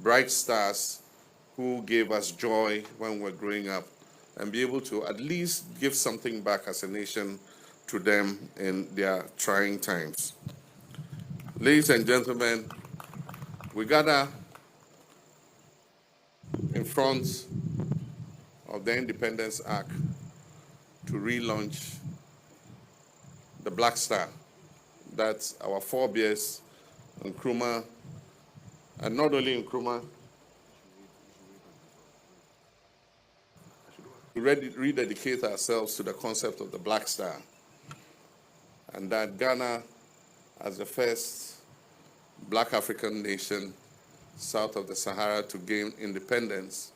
bright stars who gave us joy when we were growing up, and be able to at least give something back as a nation to them in their trying times. Ladies and gentlemen, we gather in front of the Independence Arc to relaunch the BlackStar. That's our forebears in Nkrumah, and not only in Nkrumah, we rededicate ourselves to the concept of the BlackStar, and that Ghana, as the first Black African nation south of the Sahara to gain independence,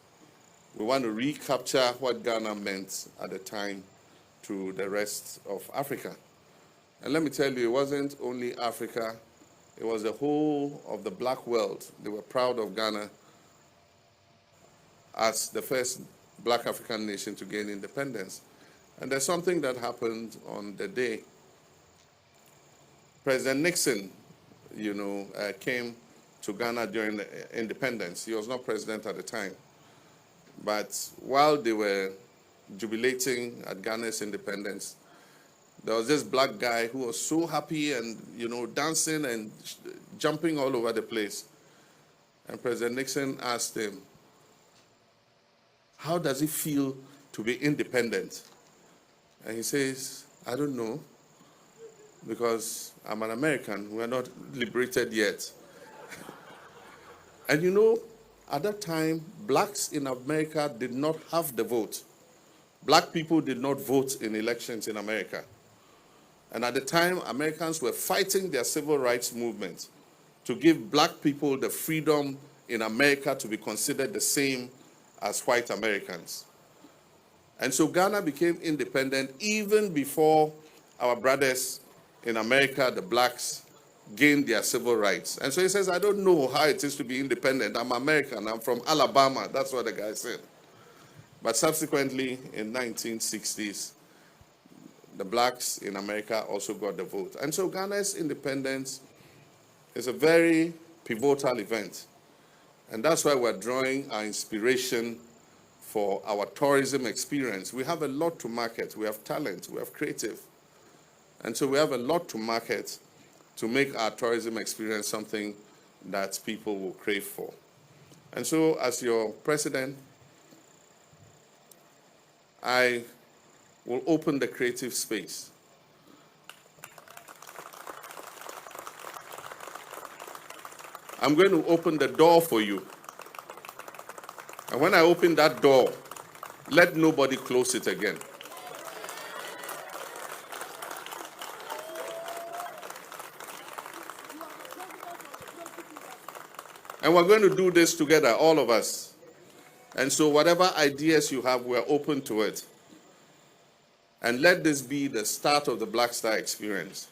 we want to recapture what Ghana meant at the time to the rest of Africa. And let me tell you, it wasn't only Africa, it was the whole of the black world. They were proud of Ghana as the first Black African nation to gain independence. And there's something that happened on the day. President Nixon, came to Ghana during the independence. He was not president at the time. But while they were jubilating at Ghana's independence, there was this black guy who was so happy and, dancing and jumping all over the place. And President Nixon asked him, how does it feel to be independent? And he says, I don't know, because I'm an American. We're not liberated yet. And at that time, blacks in America did not have the vote. Black people did not vote in elections in America. And at the time, Americans were fighting their civil rights movement to give black people the freedom in America to be considered the same as white Americans. And so Ghana became independent even before our brothers in America, the blacks, gained their civil rights. And so he says, I don't know how it is to be independent. I'm American. I'm from Alabama. That's what the guy said. But subsequently, in 1960s, the blacks in America also got the vote. And so Ghana's independence is a very pivotal event. And that's why we're drawing our inspiration for our tourism experience. We have a lot to market. We have talent. We have creative. And so we have a lot to market to make our tourism experience something that people will crave for. And so as your president, I will open the creative space. I'm going to open the door for you. And when I open that door, let nobody close it again. And we're going to do this together, all of us. And so whatever ideas you have, we're open to it. And let this be the start of the BlackStar experience.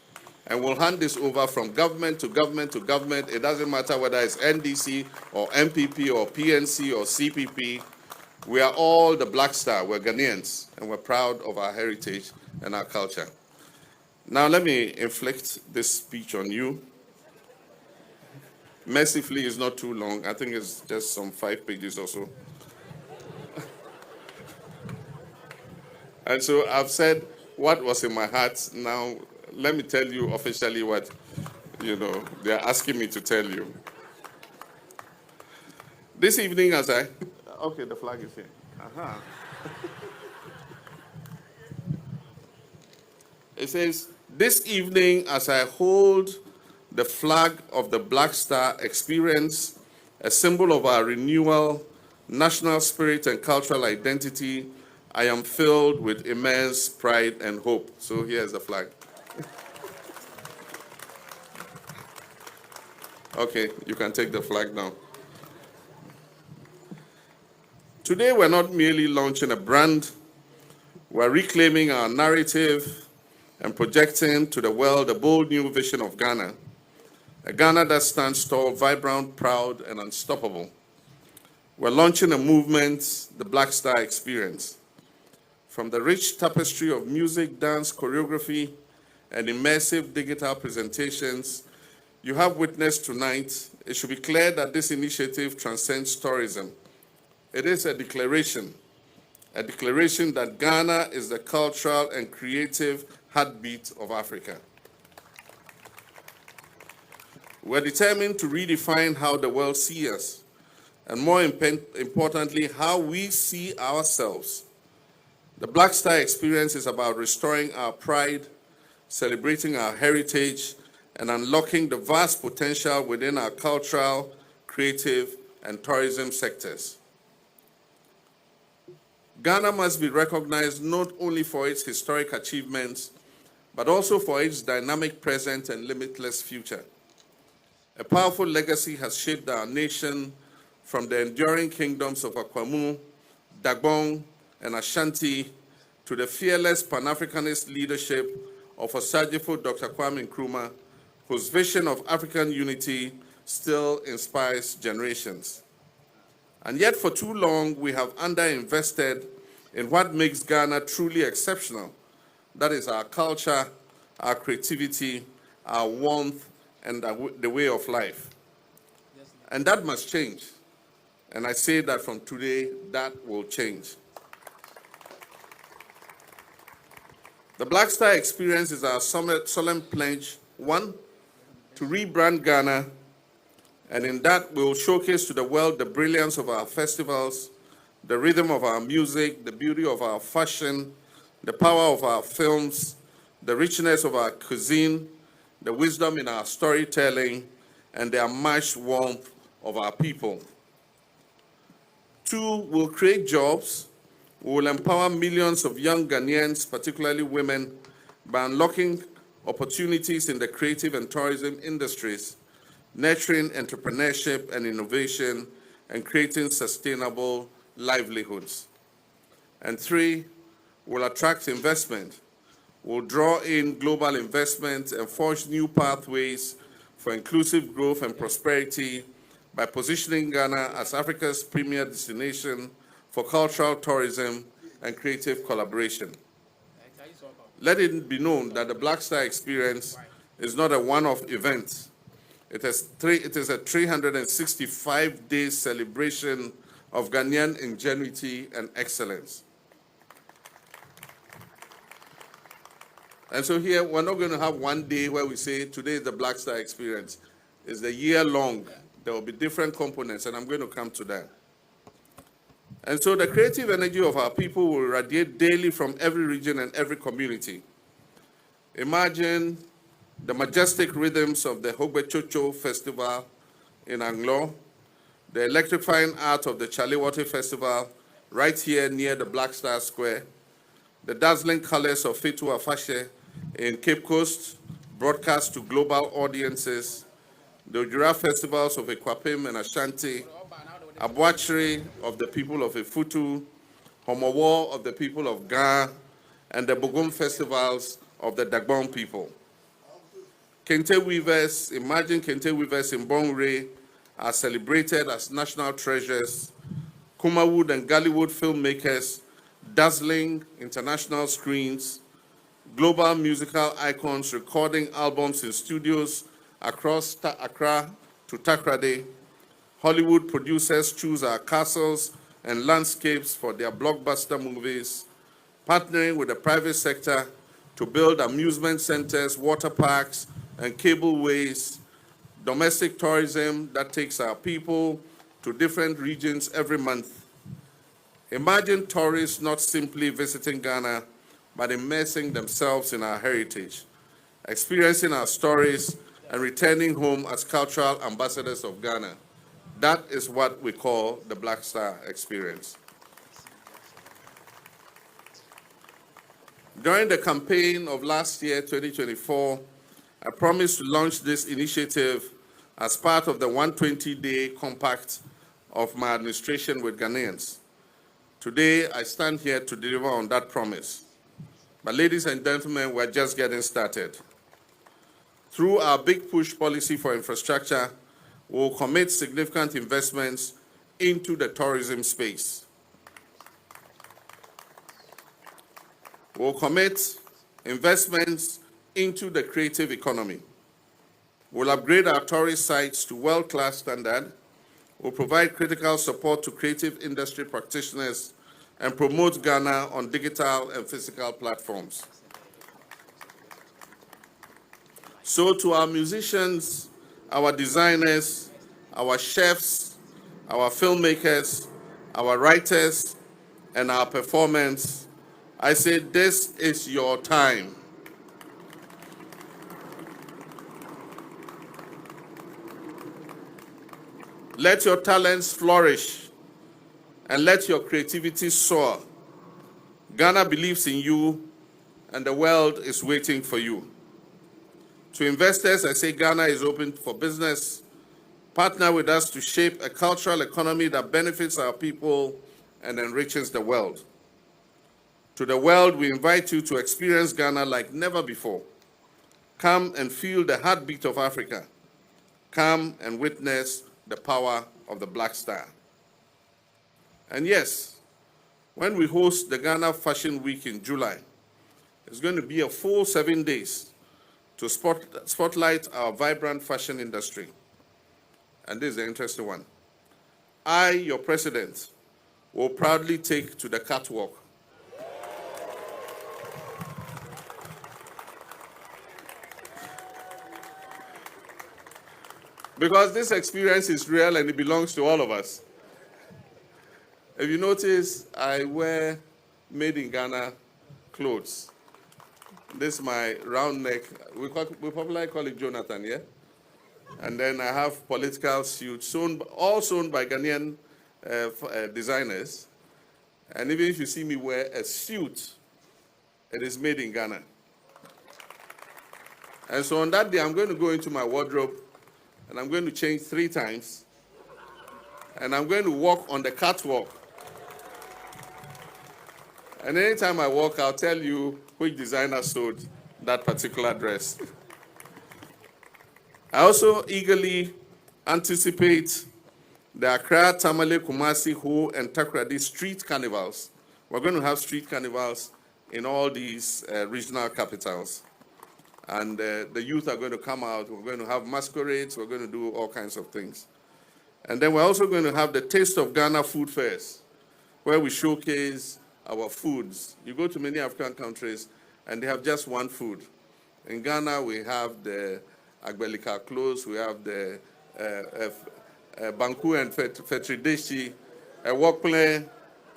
And we'll hand this over from government to government to government. It doesn't matter whether it's NDC or MPP or PNC or CPP. We are all the BlackStar. We're Ghanaians, and we're proud of our heritage and our culture. Now let me inflict this speech on you. Mercifully, it's not too long. I think it's just some 5 pages or so. And so I've said what was in my heart. Now, let me tell you officially what, they're asking me to tell you. This evening as I... Okay, the flag is here. Aha. It says, this evening as I hold the flag of the BlackStar experience, a symbol of our renewal, national spirit and cultural identity, I am filled with immense pride and hope. So here's the flag. Okay, you can take the flag now. Today, we're not merely launching a brand, we're reclaiming our narrative and projecting to the world a bold new vision of Ghana. A Ghana that stands tall, vibrant, proud, and unstoppable. We're launching a movement, the BlackStar Experience. From the rich tapestry of music, dance, choreography, and immersive digital presentations you have witnessed tonight, it should be clear that this initiative transcends tourism. It is a declaration that Ghana is the cultural and creative heartbeat of Africa. We're determined to redefine how the world sees us, and more importantly, how we see ourselves. The BlackStar experience is about restoring our pride, celebrating our heritage, and unlocking the vast potential within our cultural, creative, and tourism sectors. Ghana must be recognized not only for its historic achievements, but also for its dynamic present and limitless future. A powerful legacy has shaped our nation from the enduring kingdoms of Akwamu, Dagbon, and Ashanti to the fearless Pan-Africanist leadership of Osajifo Dr. Kwame Nkrumah, whose vision of African unity still inspires generations. And yet for too long, we have underinvested in what makes Ghana truly exceptional. That is our culture, our creativity, our warmth, and the way of life. And that must change. And I say that from today, that will change. The BlackStar experience is our solemn pledge, one, to rebrand Ghana, and in that we will showcase to the world the brilliance of our festivals, the rhythm of our music, the beauty of our fashion, the power of our films, the richness of our cuisine, the wisdom in our storytelling, and the unmatched warmth of our people. Two, we'll create jobs. We will empower millions of young Ghanaians, particularly women, by unlocking opportunities in the creative and tourism industries, nurturing entrepreneurship and innovation, and creating sustainable livelihoods. And three, we'll attract investment. We'll draw in global investment and forge new pathways for inclusive growth and prosperity by positioning Ghana as Africa's premier destination for cultural tourism and creative collaboration. Let it be known that the BlackStar experience is not a one-off event. It is a 365-day celebration of Ghanaian ingenuity and excellence. And so here, we're not going to have one day where we say, today is the BlackStar experience. It's the year long. There will be different components, and I'm going to come to that. And so the creative energy of our people will radiate daily from every region and every community. Imagine the majestic rhythms of the Hogbechocho Festival in Anglo, the electrifying art of the Chaliwati Festival right here near the BlackStar Square, the dazzling colors of Fetu Afashe in Cape Coast, broadcast to global audiences, the Ojura festivals of Ekwapim and Ashanti, Abuachiri of the people of Ifutu, Homowo of the people of Ga, and the Bogum festivals of the Dagbon people. Kente weavers, imagine Kente weavers in Bongre are celebrated as national treasures. Kumawood and Gallywood filmmakers, dazzling international screens, global musical icons recording albums in studios across Accra to Takrady. Hollywood producers choose our castles and landscapes for their blockbuster movies, partnering with the private sector to build amusement centers, water parks, and cableways, domestic tourism that takes our people to different regions every month. Imagine tourists not simply visiting Ghana, but immersing themselves in our heritage, experiencing our stories, and returning home as cultural ambassadors of Ghana. That is what we call the BlackStar experience. During the campaign of last year, 2024, I promised to launch this initiative as part of the 120-day compact of my administration with Ghanaians. Today, I stand here to deliver on that promise. But ladies and gentlemen, we're just getting started. Through our Big Push policy for infrastructure, we'll commit significant investments into the tourism space. We'll commit investments into the creative economy. We'll upgrade our tourist sites to world-class standard. We'll provide critical support to creative industry practitioners and promote Ghana on digital and physical platforms. So to our musicians, our designers, our chefs, our filmmakers, our writers, and our performers, I say this is your time. Let your talents flourish and let your creativity soar. Ghana believes in you and the world is waiting for you. To investors, I say Ghana is open for business. Partner with us to shape a cultural economy that benefits our people and enriches the world. To the world, we invite you to experience Ghana like never before. Come and feel the heartbeat of Africa. Come and witness the power of the BlackStar. And yes, when we host the Ghana Fashion Week in July, it's going to be a full 7 days to spotlight our vibrant fashion industry. And this is the interesting one. I, your president, will proudly take to the catwalk because this experience is real and it belongs to all of us. If you notice, I wear made in Ghana clothes. This is my round neck. We popularly call it Jonathan, yeah? And then I have political suits, all sewn by Ghanaian designers. And even if you see me wear a suit, it is made in Ghana. And so on that day, I'm going to go into my wardrobe and I'm going to change 3 times. And I'm going to walk on the catwalk. And anytime I walk, I'll tell you which designer sewed that particular dress. I also eagerly anticipate the Accra, Tamale, Kumasi, Ho, and Takoradi street carnivals. We're going to have street carnivals in all these regional capitals. And the youth are going to come out. We're going to have masquerades. We're going to do all kinds of things. And then we're also going to have the Taste of Ghana food fairs, where we showcase our foods. You go to many African countries, and they have just one food. In Ghana, we have the Agbelika clothes, we have the Banku and Fetrideshi, Wokple,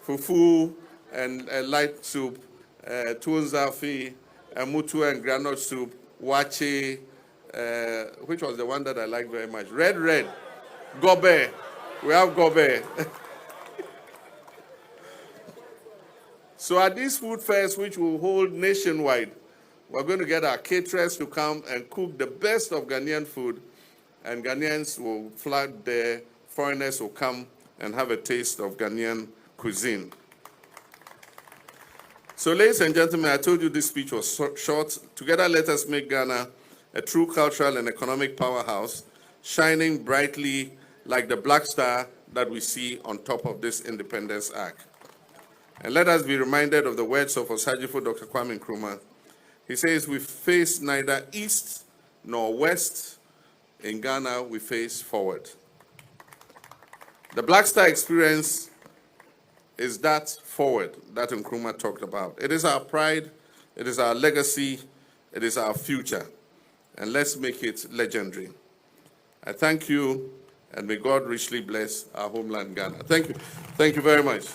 Fufu, and light soup, Tuonzafi, Mutu and granite soup, Wache, which was the one that I like very much. Red, Gobe. We have Gobe. So at these food fairs, which will hold nationwide, we're going to get our caterers to come and cook the best of Ghanaian food, and Ghanaians will flood there. Foreigners will come and have a taste of Ghanaian cuisine. So, ladies and gentlemen, I told you this speech was short. Together, let us make Ghana a true cultural and economic powerhouse, shining brightly like the black star that we see on top of this Independence Arc. And let us be reminded of the words of Osajifo Dr. Kwame Nkrumah. He says, we face neither east nor west. In Ghana, we face forward. The BlackStar experience is that forward that Nkrumah talked about. It is our pride, it is our legacy, it is our future. And let's make it legendary. I thank you, and may God richly bless our homeland, Ghana. Thank you. Thank you very much.